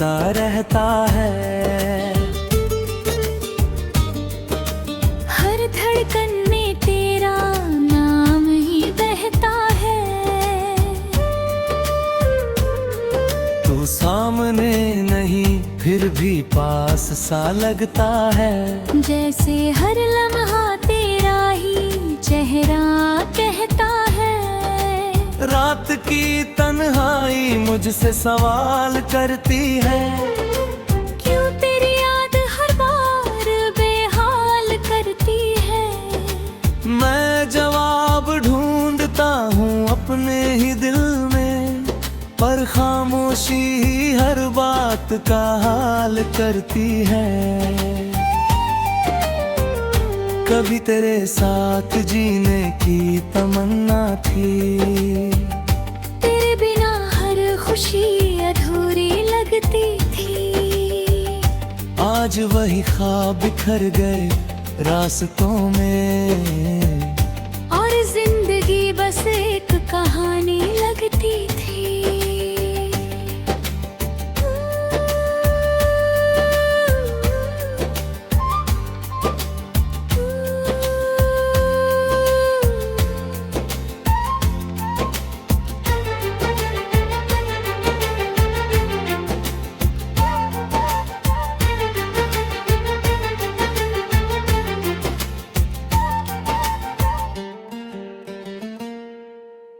सा रहता है। हर धड़कन में तेरा नाम ही बहता है। तू सामने नहीं फिर भी पास सा लगता है। जैसे हर लम्हा तेरा ही चेहरा कहता है। रात की तन्हाई मुझसे सवाल करती है। क्यों तेरी याद हर बार बेहाल करती है। मैं जवाब ढूंढता हूँ अपने ही दिल में, पर खामोशी ही हर बात का हाल करती है। कभी तेरे साथ जीने की तमन्ना थी, तेरे बिना हर खुशी अधूरी लगती थी। आज वही ख्वाब बिखर गए रास्तों में, और जिंदगी बस एक कहानी लगती थी।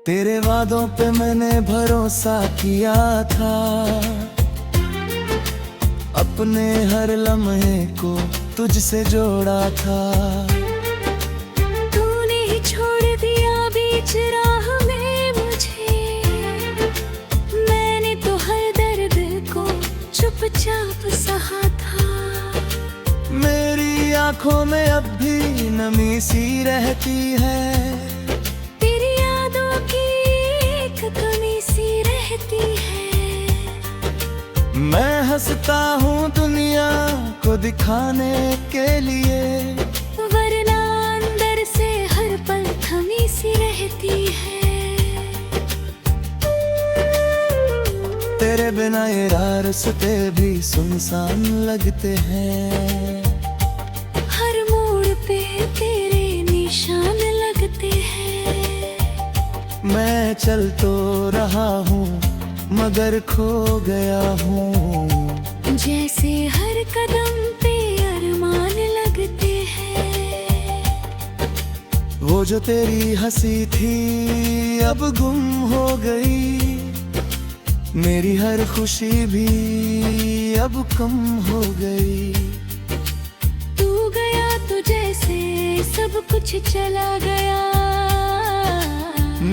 तेरे वादों पे मैंने भरोसा किया था, अपने हर लम्हे को तुझसे जोड़ा था। तूने ही छोड़ दिया बीच राह में मुझे, मैंने तो हर दर्द को चुपचाप सहा था। मेरी आंखों में अब भी नमी सी रहती है, कमी सी रहती है। मैं हंसता हूँ दुनिया को दिखाने के लिए, वरना अंदर से हर पल थमी सी रहती है। तेरे बिना ये रास्ते भी सुनसान लगते हैं। हर मोड़ पे तेरे निशान लगते हैं। मैं चल तो रहा हूँ मगर खो गया हूँ, जैसे हर कदम पे अरमान लगते हैं। वो जो तेरी हंसी थी अब गुम हो गई, मेरी हर खुशी भी अब कम हो गई। तू गया तो जैसे सब कुछ चला गया,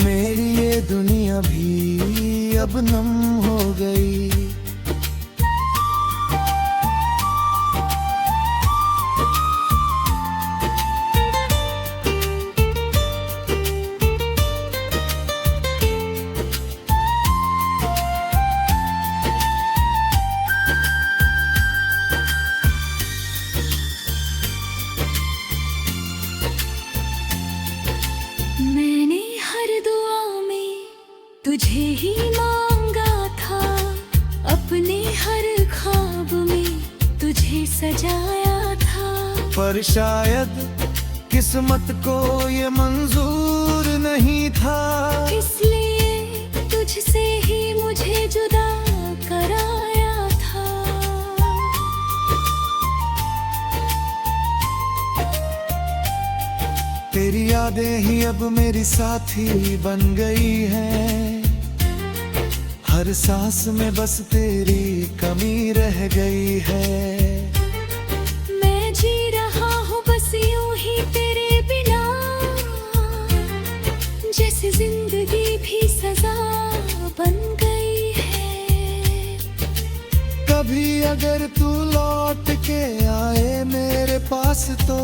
मेरी ये दुनिया भी अब नम हो गई। मैंने हर दुआ में तुझे ही मांगा था, अपने हर ख्वाब में तुझे सजाया था। पर शायद किस्मत को ये मंजूर नहीं था, इसलिए तुझसे ही मुझे जुदा कराया था। तेरी यादें ही अब मेरी साथी बन गई हैं, हर सांस में बस तेरी कमी रह गई है। मैं जी रहा हूँ बस यूं ही तेरे बिना, जैसे जिंदगी भी सजा बन गई है। कभी अगर तू लौट के आए मेरे पास तो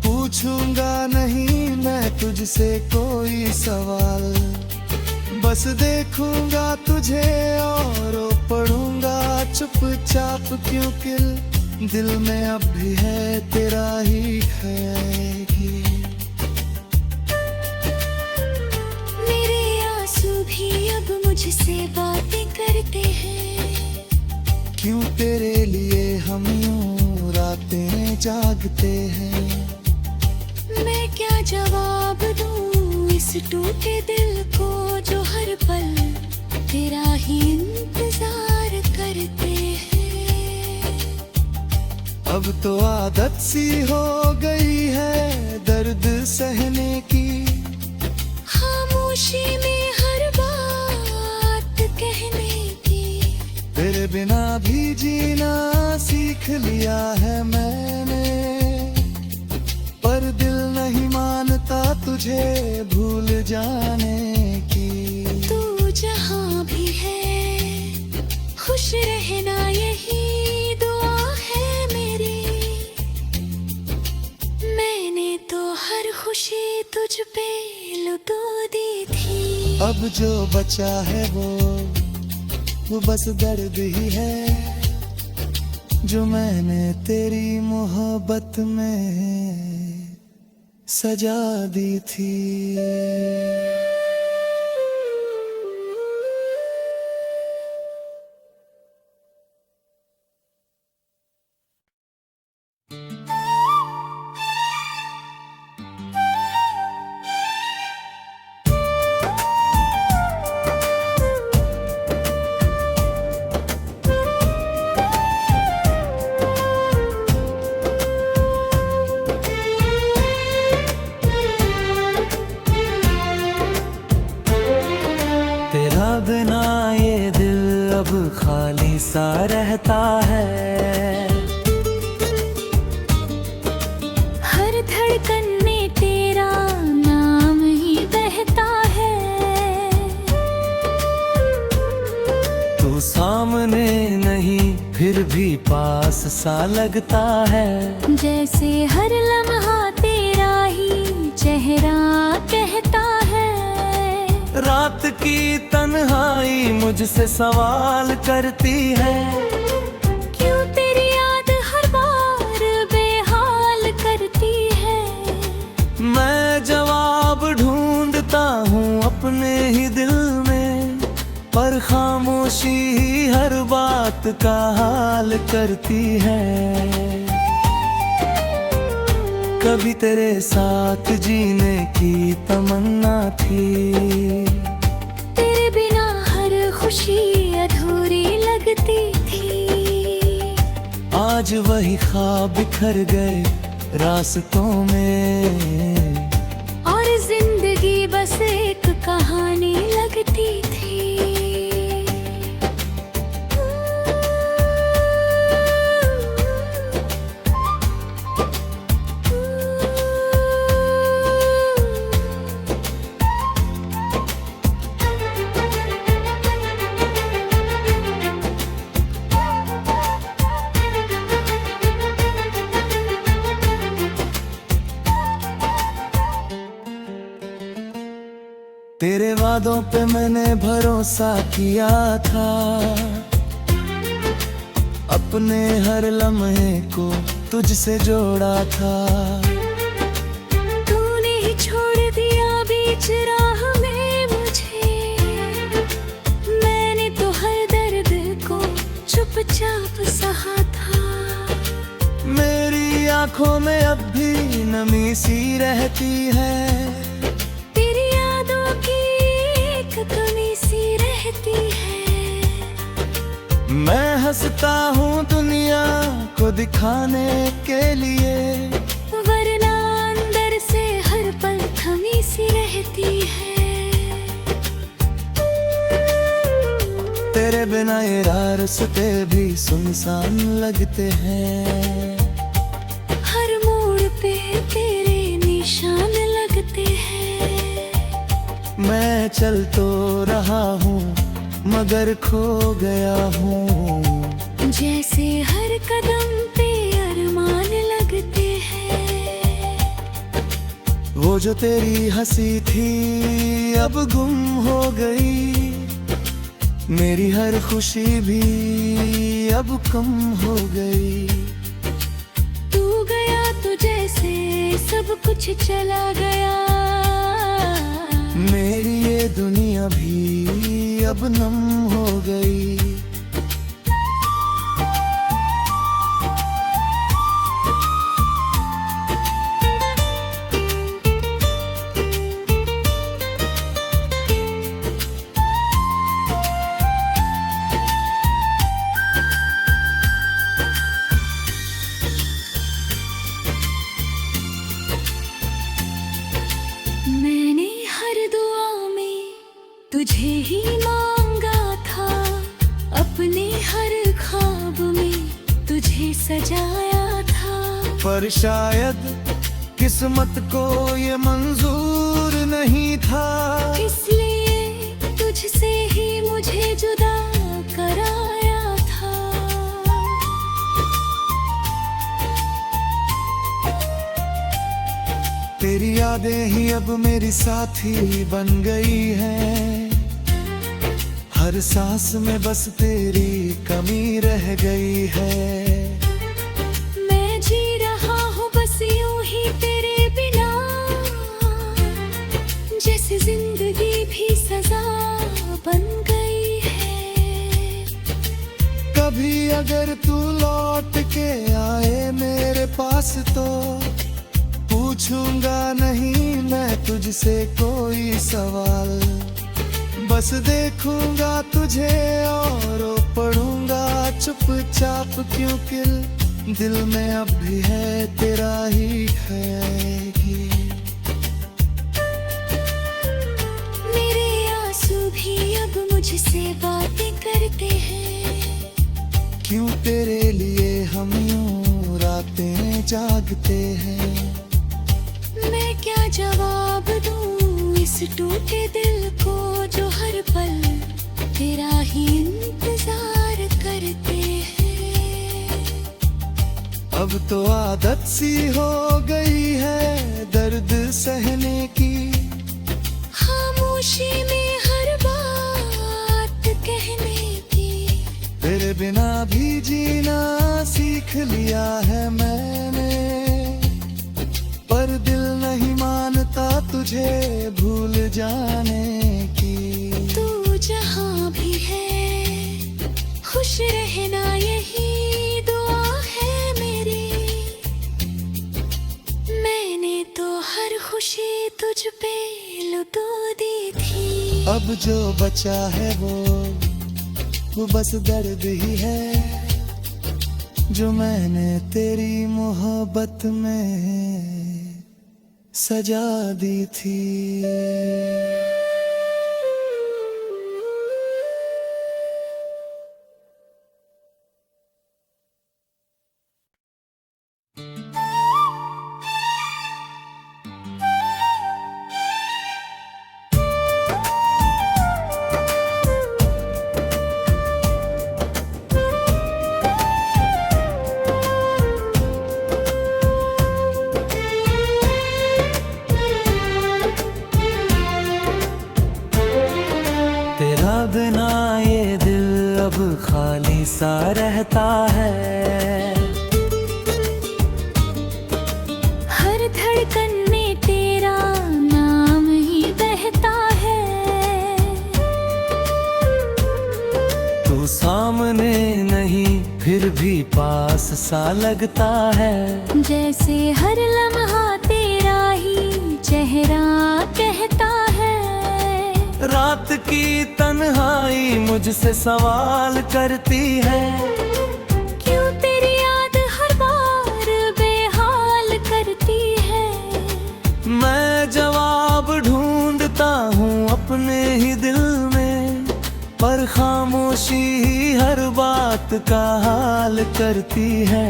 पूछूंगा नहीं मैं तुझसे कोई सवाल, बस देखूंगा तुझे और पढ़ूंगा चुपचाप, क्योंकि दिल में अब भी है तेरा ही ख्याल। मेरे आंसू भी अब मुझसे बातें करते हैं। क्यों तेरे लिए हम यूं रातें जागते हैं। मैं क्या जवाब दूं इस टूटे दिल को जो हर पल तेरा ही इंतजार करते हैं। अब तो आदत सी हो गई है दर्द सहने की, खामोशी में हर बात कहने की। तेरे बिना भी जीना सीख लिया है मैंने, पर दिल नहीं मानता तुझे भूल जाने की। तू जहाँ भी है खुश रहना यही दुआ है मेरी। मैंने तो हर खुशी तुझ पे लुटा दी थी। अब जो बचा है वो बस दर्द ही है जो मैंने तेरी मोहब्बत में सजा दी थी। तेरा बिना ये दिल अब खाली सा रहता है। हर धड़कन में तेरा नाम ही बहता है। तू सामने नहीं फिर भी पास सा लगता है। जैसे हर लम्हा तेरा ही चेहरा कहता है। रात की तन्हाई मुझसे सवाल करती है। क्यों तेरी याद हर बार बेहाल करती है। मैं जवाब ढूंढता हूँ अपने ही दिल में, पर खामोशी ही हर बात का हाल करती है। कभी तेरे साथ जीने की तमन्ना थी, तेरे बिना हर खुशी अधूरी लगती थी। आज वही ख्वाब बिखर गए रास्तों में, और जिंदगी बस एक कहानी लगती थी। तेरे वादों पे मैंने भरोसा किया था, अपने हर लम्हे को तुझसे जोड़ा था। तूने ही छोड़ दिया बीच राह में मुझे। मैंने तो हर दर्द को चुपचाप सहा था। मेरी आंखों में अब भी नमी सी रहती है। तेरी यादों की एक कमी सी रहती है। मैं हंसता हूँ दुनिया को दिखाने के लिए, वरना अंदर से हर पल थमी सी रहती है। तेरे बिना ये रास्ते भी सुनसान लगते हैं। हर मोड़ पे तेरे निशान लगते हैं। मैं चल तो रहा हूँ मगर खो गया हूँ। जैसे हर कदम पे अरमान लगते हैं। वो जो तेरी हंसी थी अब गुम हो गई, मेरी हर खुशी भी अब कम हो गई। तू गया तो जैसे सब कुछ चला गया। मेरी ये दुनिया भी अब नम हो गई। पर शायद किस्मत को ये मंजूर नहीं था, इसलिए तुझसे ही मुझे जुदा कराया था। तेरी यादें ही अब मेरी साथी बन गई हैं, हर सांस में बस तेरी कमी रह गई है। मैं जी रहा हूँ बस यूं ही तेरे बिना, जैसे जिंदगी भी सजा बन गई है। कभी अगर तू लौट के आए मेरे पास तो पूछूंगा नहीं मैं तुझसे कोई सवाल, बस देखूंगा तुझे और रो पड़ूंगा चुपचाप, क्योंकि दिल में अब भी है तेरा ही ख्याल। मेरे आंसू भी अब मुझसे बातें करते हैं, क्यों तेरे लिए हम यूं रातें जागते हैं। मैं क्या जवाब दूं इस टूटे दिल को जो हर पल तेरा ही इंतजार करते हैं। अब तो आदत सी हो गई है दर्द सहने की, खामोशी में हर बात कहने की। तेरे बिना भी जीना सीख लिया है मैंने, पर दिल नहीं मानता तुझे भूल जाने की। तू जहाँ भी है खुश रहना यही दुआ है मेरी, मैंने तो हर खुशी तुझ पे लुटा दी थी। अब जो बचा है वो बस दर्द ही है, जो मैंने तेरी मोहब्बत में सजा दी थी। बिना ये दिल अब खाली सा रहता है, हर धड़कन में तेरा नाम ही बहता है। तू सामने नहीं फिर भी पास सा लगता है, जैसे हर लम्हा तेरा ही चेहरा कहता है। रात की तन्हाई मुझसे सवाल करती है, क्यों तेरी याद हर बार बेहाल करती है। मैं जवाब ढूंढता हूँ अपने ही दिल में, पर खामोशी ही हर बात का हाल करती है।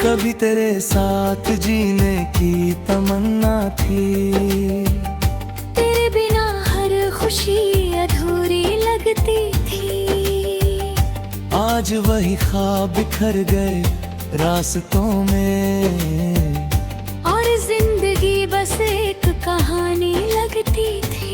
कभी तेरे साथ जीने की तमन्ना थी, तेरे बिना हर खुशी अधूरी लगती थी। आज वही ख्वाब बिखर गए रास्तों में, और जिंदगी बस एक कहानी लगती थी।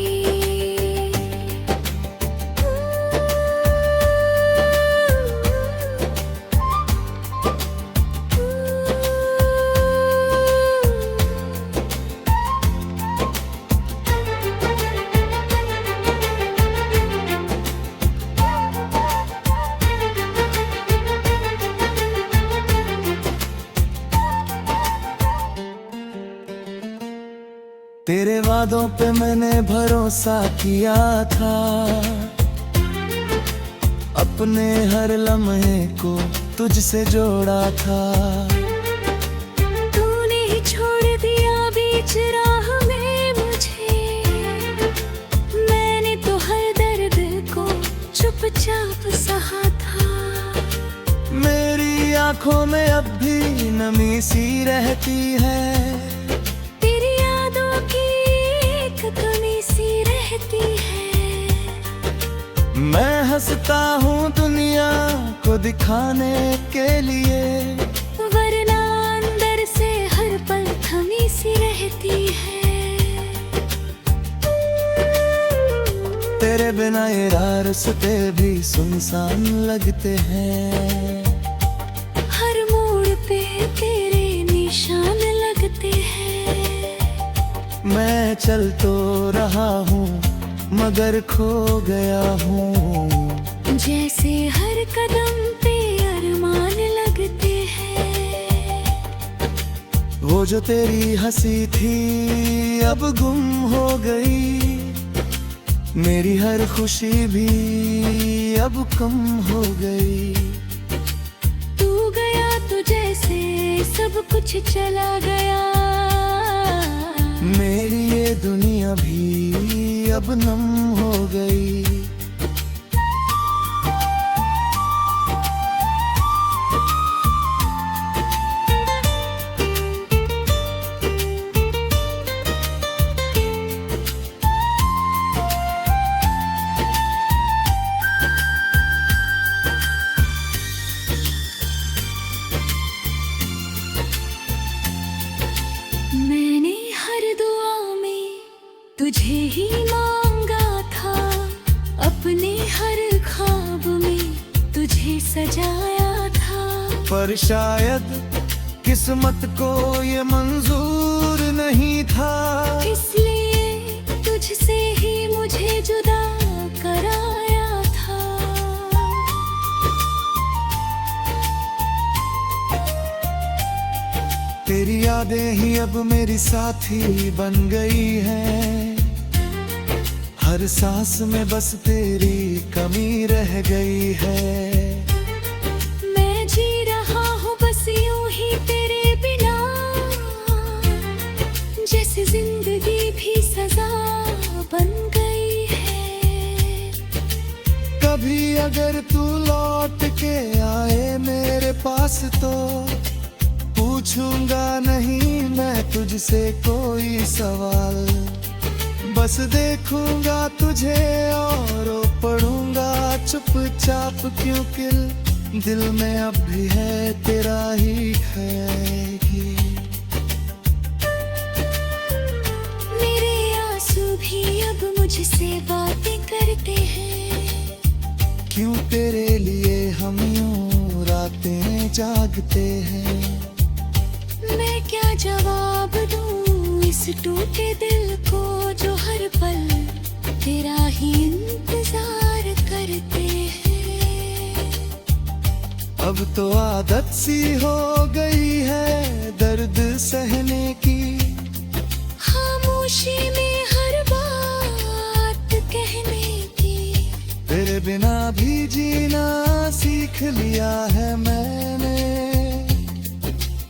तेरे वादों पे मैंने भरोसा किया था, अपने हर लम्हे को तुझसे जोड़ा था। तूने ही छोड़ दिया बीच राह में मुझे, मैंने तो हर दर्द को चुपचाप सहा था। मेरी आंखों में अब भी नमी सी रहती है। तेरी यादों की एक कमी सी रहती है। मैं हंसता हूँ दुनिया को दिखाने के लिए, वरना अंदर से हर पल थमी सी रहती है। तेरे बिना ये रास्ते भी सुनसान लगते हैं। हर मोड़ पे तेरे निशान लगते हैं। मैं चल तो रहा हूँ मगर खो गया हूँ। जैसे हर कदम पे अरमान लगते हैं। वो जो तेरी हंसी थी अब गुम हो गई, मेरी हर खुशी भी अब कम हो गई। तू गया तो जैसे सब कुछ चला गया। मेरी ये दुनिया भी अब नम हो गई। मैंने हर दुआ में तुझे ही मांगा था। अपने हर ख्वाब में तुझे सजाया था। पर शायद किस्मत को ये मंजूर नहीं था। इसलिए तुझसे ही मुझे जुदा कराया था। तेरी यादें ही अब मेरी साथी बन गई हैं। हर सांस में बस तेरी कमी रह गई है। मैं जी रहा हूँ बस यूं ही तेरे बिना। जैसे जिंदगी भी सजा बन गई है। कभी अगर तू लौट के आए मेरे पास तो पूछूंगा नहीं मैं तुझसे कोई सवाल। बस देखूंगा तुझे और पढ़ूंगा चुपचाप, क्योंकि दिल में अब भी है तेरा ही ख्याल। मेरे आंसू भी अब मुझसे बातें करते हैं। क्यों तेरे लिए हम यूं रातें जागते हैं। मैं क्या जवाब दूं इस टूटे दिल को जो हर पल तेरा ही इंतजार करते हैं। अब तो आदत सी हो गई है दर्द सहने की। खामोशी में हर बात कहने की। तेरे बिना भी जीना सीख लिया है मैंने,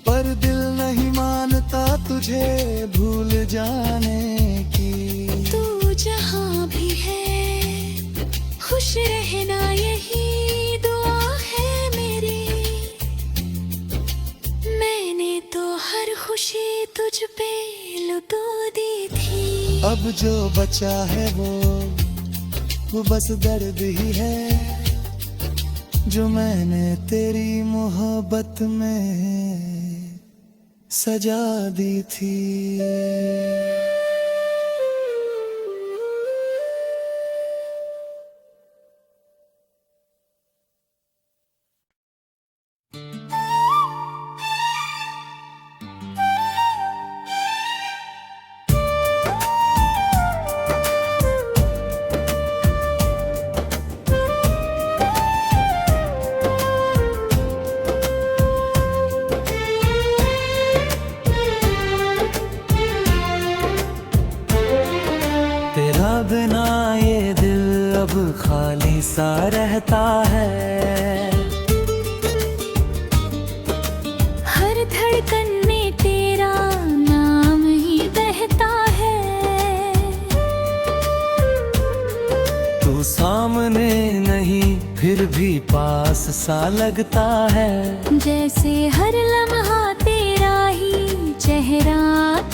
पर दिल नहीं मानता तुझे भूल जाने की। तू जहाँ भी है खुश रहना यही दुआ है मेरी। मैंने तो हर खुशी तुझ पे लुटा दी थी। अब जो बचा है वो बस दर्द ही है, जो मैंने तेरी मोहब्बत में सजा दी थी। फिर भी पास सा लगता है। जैसे हर लम्हा तेरा ही चेहरा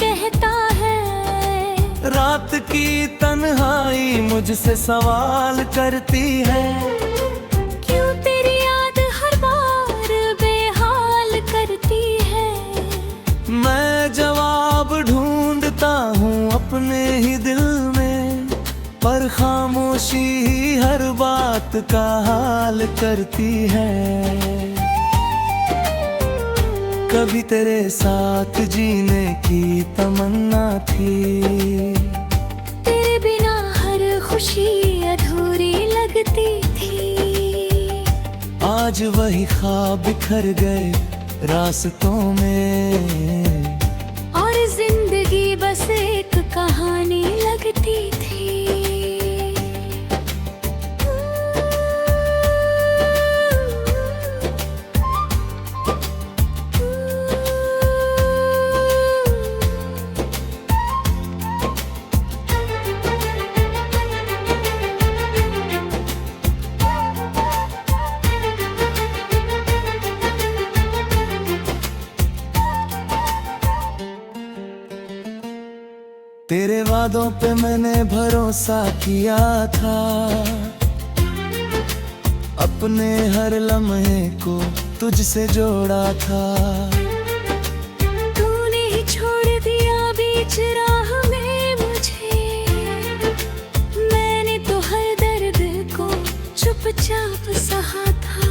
कहता है। रात की तन्हाई मुझसे सवाल करती है, क्यों तेरी याद हर बार बेहाल करती है। मैं जवाब ढूंढता हूँ अपने ही दिल में, पर खामोशी ही हर बात का हाल करती है। कभी तेरे साथ जीने की तमन्ना थी, तेरे बिना हर खुशी अधूरी लगती थी। आज वही ख्वाब बिखर गए रास्तों में, और जिंदगी बस एक कहानी लगती थी। तेरे वादों पे मैंने भरोसा किया था, अपने हर लम्हे को तुझसे जोड़ा था। तूने ही छोड़ दिया बीच राह में मुझे, मैंने तो हर दर्द को चुपचाप सहा था।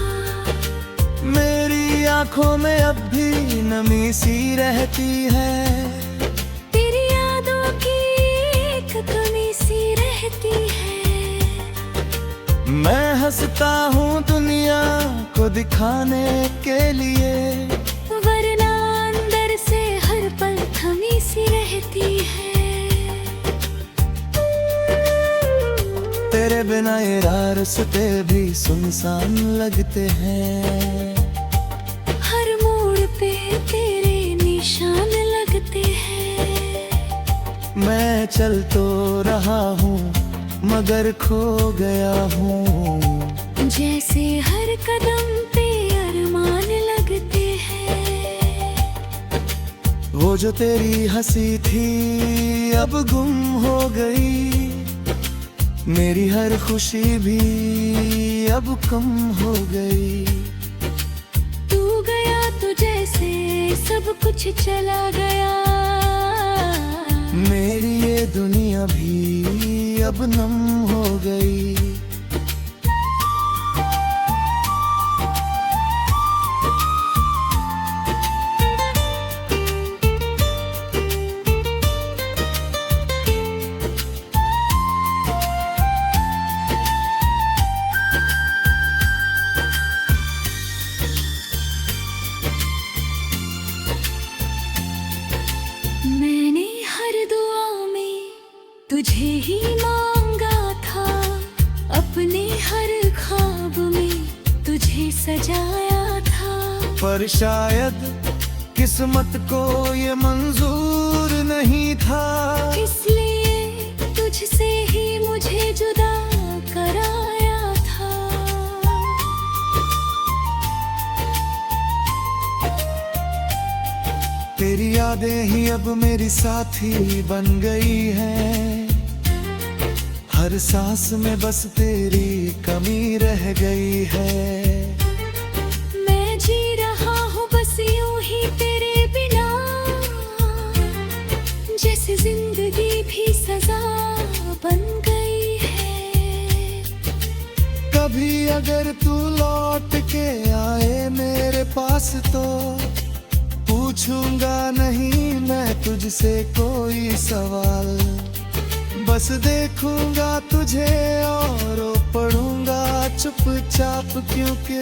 मेरी आंखों में अब भी नमी सी रहती है, कमी सी रहती है। मैं हंसता हूँ दुनिया को दिखाने के लिए, वरना अंदर से हर पल थमी सी रहती है। तेरे बिना ये रास्ते भी सुनसान लगते हैं, हर मोड़ पे तेरे निशान लगते हैं। मैं चल तो रहा हूँ मगर खो गया हूँ, जैसे हर कदम पे अरमान लगते हैं। वो जो तेरी हंसी थी अब गुम हो गई, मेरी हर खुशी भी अब कम हो गई। तू गया तो जैसे सब कुछ चला गया, मेरी ये दुनिया भी अब नम हो गई। मैंने हर दुआ में तुझे ही मांगा था, अपने हर ख्वाब में तुझे सजाया था। पर शायद किस्मत को ये मंजूर नहीं था, इसलिए तुझसे ही मुझे जुदा कराया था। तेरी यादें ही अब मेरी साथी बन गई हैं, हर सांस में बस तेरी कमी रह गई है। मैं जी रहा हूँ बस यूं ही तेरे बिना, जैसे जिंदगी भी सजा बन गई है। कभी अगर तू लौट के आए मेरे पास तो पूछूंगा नहीं मैं तुझसे कोई सवाल, बस देखूंगा तुझे और पढ़ूंगा चुपचाप, क्योंकि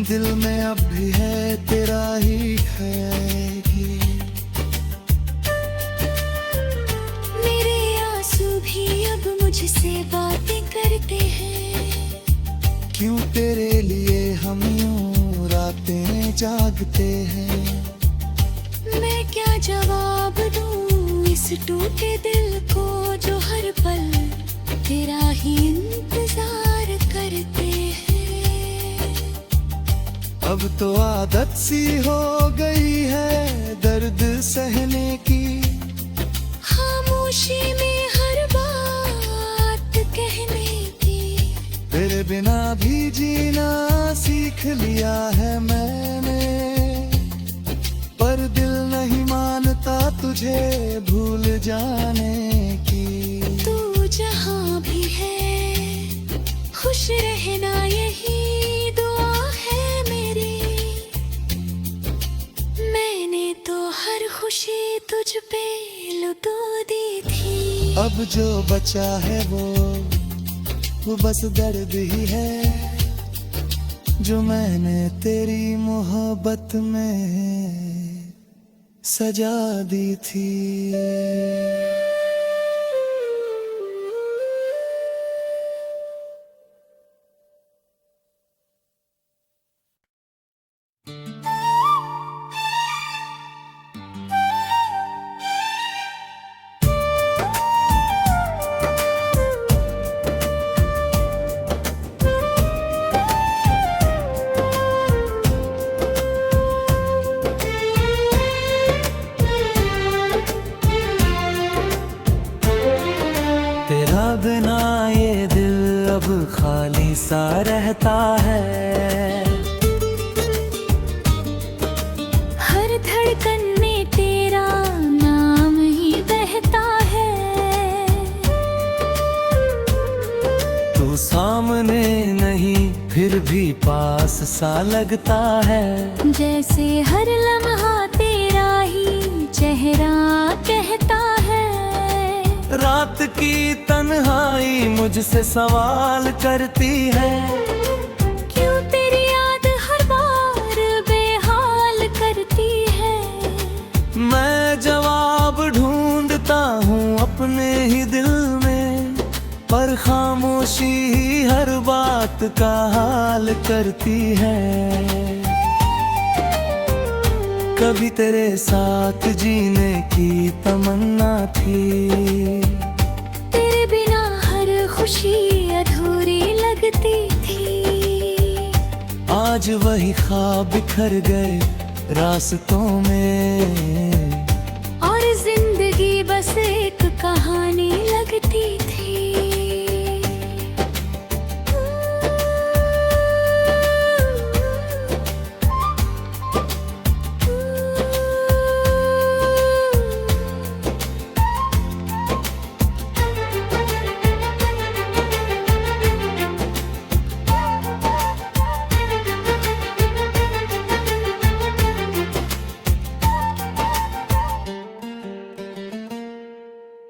दिल में अब भी है तेरा ही ख्याल। मेरे आंसू भी अब मुझसे बातें करते हैं, क्यों तेरे लिए हम यूं रातें जागते हैं। मैं क्या जवाब दूं इस टूटे दिल को जो हर पल तेरा ही इंतजार करते हैं। अब तो आदत सी हो गई है दर्द सहने की। खामोशी में हर बात कहने की। तेरे बिना भी जीना सीख लिया है मैंने, पर दिल नहीं मानता तुझे भूल जाने की। तू जहाँ भी है खुश रहना यही दुआ है मेरी। मैंने तो हर खुशी तुझ पे लुटा दी थी। अब जो बचा है वो बस दर्द ही है, जो मैंने तेरी मोहब्बत में सजा दी थी। तेरा बिना ये दिल अब खाली सा रहता है। हर धड़कन में तेरा नाम ही बहता है। तू सामने नहीं फिर भी पास सा लगता है। जैसे हर लम्हा तेरा ही चेहरा कहता है। रात की तन्हाई मुझसे सवाल करती है, क्यों तेरी याद हर बार बेहाल करती है। मैं जवाब ढूंढता हूँ अपने ही दिल में, पर खामोशी ही हर बात का हाल करती है। कभी तेरे साथ जीने की तमन्ना थी, तेरे बिना हर खुशी अधूरी लगती थी। आज वही ख्वाब बिखर गए रास्तों में, और जिंदगी बस एक कहानी लगती थी।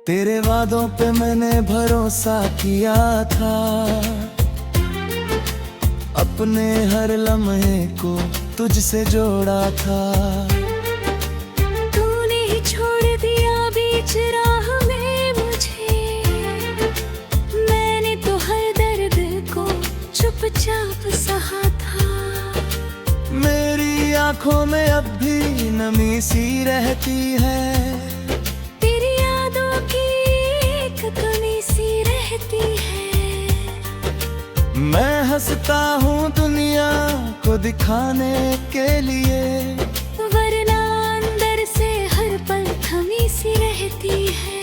तेरे वादों पे मैंने भरोसा किया था, अपने हर लम्हे को तुझसे जोड़ा था। तूने ही छोड़ दिया बीच राह में मुझे। मैंने तो हर दर्द को चुपचाप सहा था। मेरी आंखों में अब भी नमी सी रहती है, तेरी यादों की एक कमी सी रहती है। मैं हंसता हूँ दुनिया को दिखाने के लिए, वरना अंदर से हर पल थमी सी रहती है।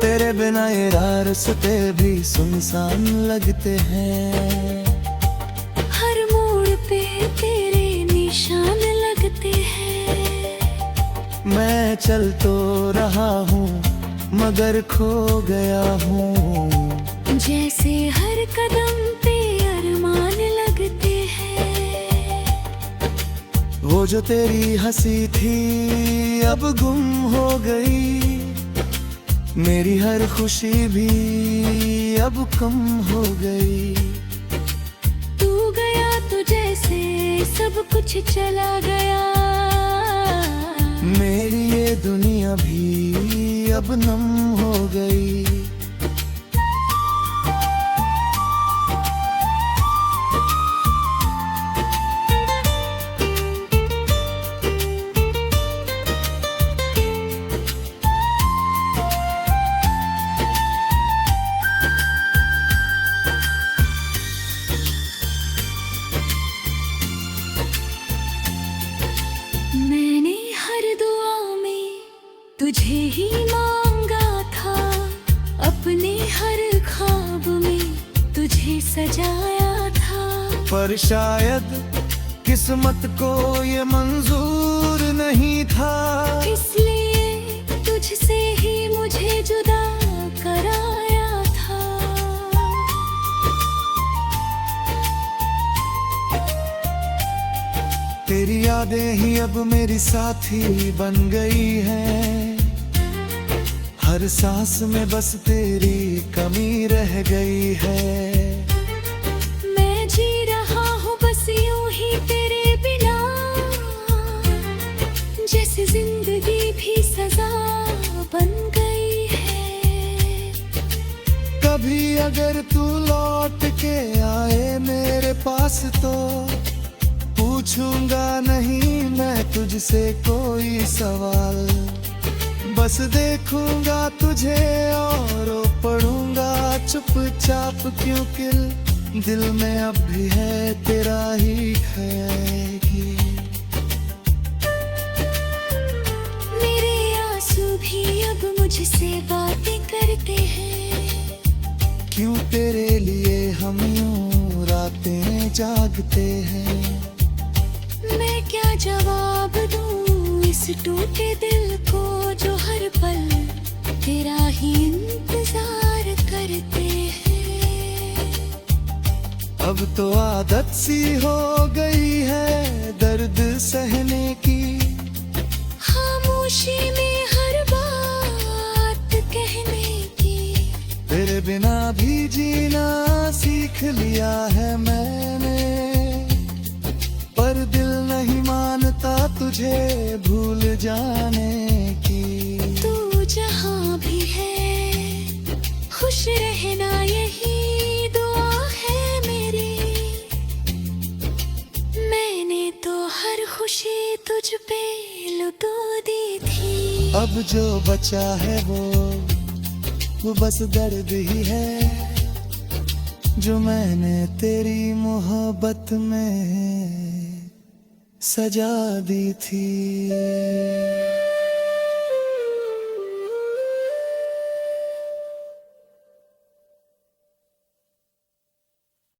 तेरे बिना ये रास्ते भी सुनसान लगते हैं। हर मोड़ पे तेरे निशान लगते हैं। मैं चल तो रहा हूँ मगर खो गया हूँ, जैसे हर कदम पे अरमान लगते हैं। वो जो तेरी हंसी थी अब गुम हो गई, मेरी हर खुशी भी अब कम हो गई। तू गया तो जैसे सब कुछ चला गया। मेरी ये दुनिया भी अब नम हो गई। तुझे ही मांगा था, अपने हर ख्वाब में तुझे सजाया था। पर शायद किस्मत को ये मंजूर नहीं था, इसलिए तुझसे ही मुझे जुदा कराया था। तेरी यादें ही अब मेरी साथी बन गई हैं, हर सांस में बस तेरी कमी रह गई है। मैं जी रहा हूँ बस यूं ही तेरे बिना, जैसे जिंदगी भी सजा बन गई है। कभी अगर तू लौट के आए मेरे पास तो पूछूंगा नहीं मैं तुझसे कोई सवाल, बस देखूंगा तुझे और पढ़ूंगा चुपचाप, क्योंकि दिल में अब भी है तेरा ही ख्याल। मेरे आंसू भी अब मुझसे बातें करते हैं, क्यों तेरे लिए हम यूं रातें जागते हैं। मैं क्या जवाब दूं इस टूटे दिल को जो हर पल तेरा ही इंतजार करते हैं। अब तो आदत सी हो गई है दर्द सहने की, खामोशी में हर बात कहने की। तेरे बिना भी जीना सीख लिया है मैंने, पर दिल नहीं मानता तुझे भूल जाने की। तू जहाँ भी है खुश रहना यही दुआ है मेरी, मैंने तो हर खुशी तुझ पे लुटा दी थी। अब जो बचा है वो बस दर्द ही है, जो मैंने तेरी मोहब्बत में सजा दी थी।